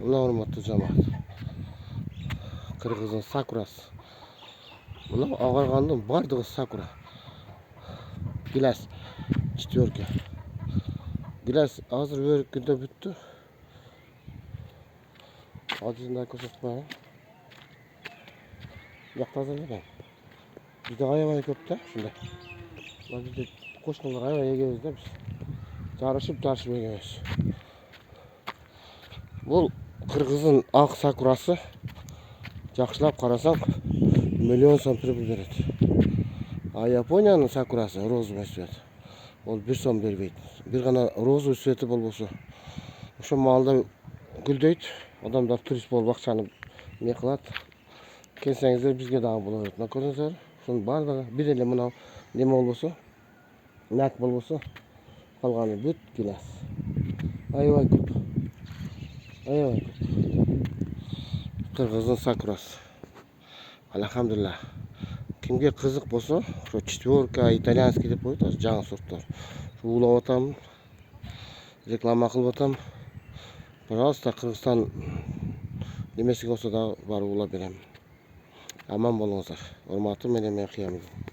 Mına hormatly jamaat. Kırgızın sakurası. Mına ağargandın bardygy sakura. Gilas четверка. Gilas azır börük günde büttü. Adısında koşatmayın. Yakta hazırlayın. Bizde ayvay köp de şunda. Bizde koşkanlar ayvay yegemiz de biz. Jarışıp yegemiz. Бұл Kırgızın ақ sakurası. Жақшылап қарасаң, миллион сом прибыль береді. А Японияның сакурасы розовый цвет. Ол 1 сом бербейді. Bir ғана розовый цветі болса, ошо маалда гүлдейді. Адамдар турист болып акчаны не кылат. Келсеңиздер бизге дагы боло берет. Мына көрүңүздөр, ушунун баардыгы бир эле мына неме болбосо, нак болбосо, калганы бүт гилас. Аябай көп. Аябай көп. Кыргыздын сакурасы. Алхамдулилlah. Kimге кызык болсо, ошо четверка, итальянский деп коет, жаңы сорттор. Улап атам, реклама кылып атам. Пожалуйста, Кыргызстан немеси болсо да барып улап берем. Аман болуңуздар. Урматтуу менен мен Кыямидин.